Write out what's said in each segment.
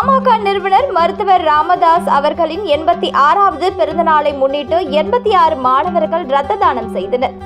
பாமக நிறுவனர் மருத்துவர் ராமதாஸ் அவர்களின் 86வது பிறந்த நாளை முன்னிட்டு 86 மாணவர்கள் இரத்த தானம் செய்தனர்.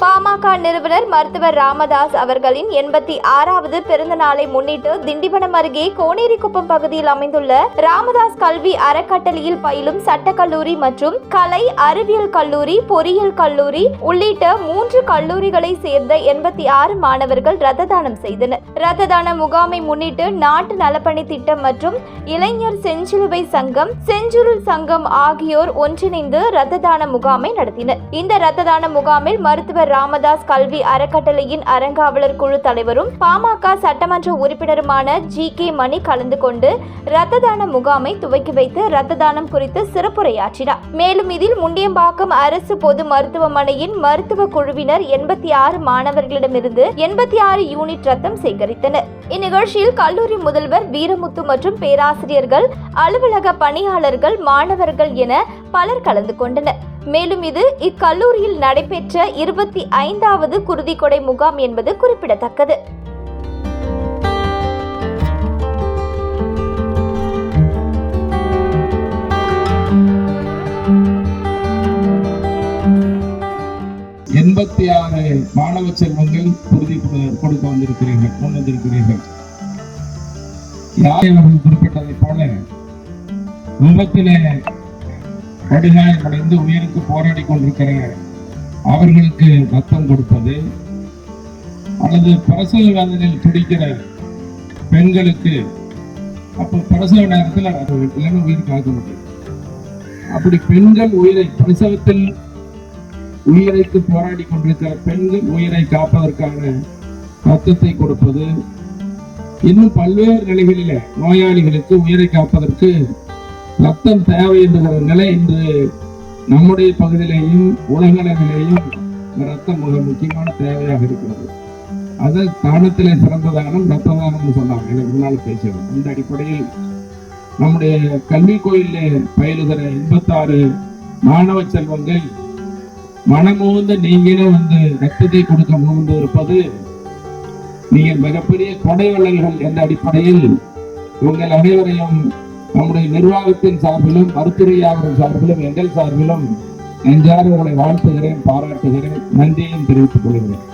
பாமக நிறுவனர் மருத்துவர் ராமதாஸ் அவர்களின் 86வது பிறந்த நாளை முன்னிட்டு திண்டிவனம் அருகே கோனேரிக்குப்பம் பகுதியில் அமைந்துள்ள ராமதாஸ் கல்வி அறக்கட்டளையில் பயிலும் சட்டக்கல்லூரி மற்றும் கலை அறிவியல் கல்லூரி, பொறியியல் கல்லூரி உள்ளிட்ட 3 கல்லூரிகளை சேர்ந்த 86 மாணவர்கள் இரத்த தானம் செய்தனர். இரத்த தான முகாமை முன்னிட்டு நாட்டு நலப்பணி திட்டம் மற்றும் இளைஞர் செஞ்சிலுவை சங்கம், செஞ்சுருள் சங்கம் ஆகியோர் ஒன்றிணைந்து இரத்த தான முகாமை நடத்தினர். இந்த இரத்த தான முகாமில் மருத்துவர் ராமதாஸ் கல்வி அறக்கட்டளையின் அறங்காவலர் குழு தலைவரும் பாமக சட்டமன்ற உறுப்பினருமான GK மணி கலந்து கொண்டு இரத்த தான முகாமை துவக்கி வைத்து இரத்த தானம் குறித்து சிறப்புரையாற்றினார். மேலும் இதில் முண்டியம்பாக்கம் அரசு பொது மருத்துவமனையின் மருத்துவ குழுவினர் 86 மாணவர்களிடமிருந்து 86 யூனிட் ரத்தம் சேகரித்தனர். இந்நிகழ்ச்சியில் கல்லூரி முதல்வர் வீரமுத்து மற்றும் பேராசிரியர்கள், அலுவலக பணியாளர்கள், மாணவர்கள் என பலர் கலந்து கொண்டனர். மேலும் இது இக்கல்லூரியில் நடைபெற்ற 25வது குருதிக்கொடை முகாம் என்பது குறிப்பிடத்தக்கது. மாணவ செல்வங்கள் குருதி கொடுக்க வந்திருக்கிறீர்கள். யாரையும் குறிப்பிட்டதை போல விபத்திலே கடுகாயமடைந்து உயிருக்கு போராடி கொண்டிருக்கிற அவர்களுக்கு ரத்தம் கொடுப்பது, அல்லது பிரசவ வேதனையில் துடிக்கிற பெண்களுக்கு அப்ப பிரசவ நேரத்தில் உயிர் காக்க முடியும். அப்படி பெண்கள் பிரசவத்தில் உயிரைக்கு போராடி கொண்டிருக்கிற பெண்கள் உயிரை காப்பதற்கான ரத்தத்தை கொடுப்பது, இன்னும் பல்வேறு நிலைகளில நோயாளிகளுக்கு உயிரை காப்பதற்கு ரத்தம் தேவை என்கிற நிலை இன்று நம்முடைய பகுதியிலேயும் உலகளவிலேயும் ரத்தம் மிக முக்கியமான தேவையாக இருக்கிறது. அது தானத்திலே சிறந்த தானம் ரத்த தானம் சொன்னாங்க. எனக்கு முன்னால் பேசுவோம். இந்த அடிப்படையில் நம்முடைய கல்வி கோயிலே பயிலுகிற 86 மாணவ செல்வங்கள் மனமுகந்து நீங்களே ரத்தத்தை கொடுக்க முகந்து இருப்பது நீங்கள் மிகப்பெரிய கொடை வள்ளல்கள் என்ற அடிப்படையில் உங்கள் அனைவரையும் நம்முடைய நிர்வாகத்தின் சார்பிலும், மருத்துவர்கள் சார்பிலும், எங்கள் சார்பிலும் நெஞ்சார உங்களை வாழ்த்துகிறேன், பாராட்டுகிறேன், நன்றியும் தெரிவித்துக் கொள்கிறேன்.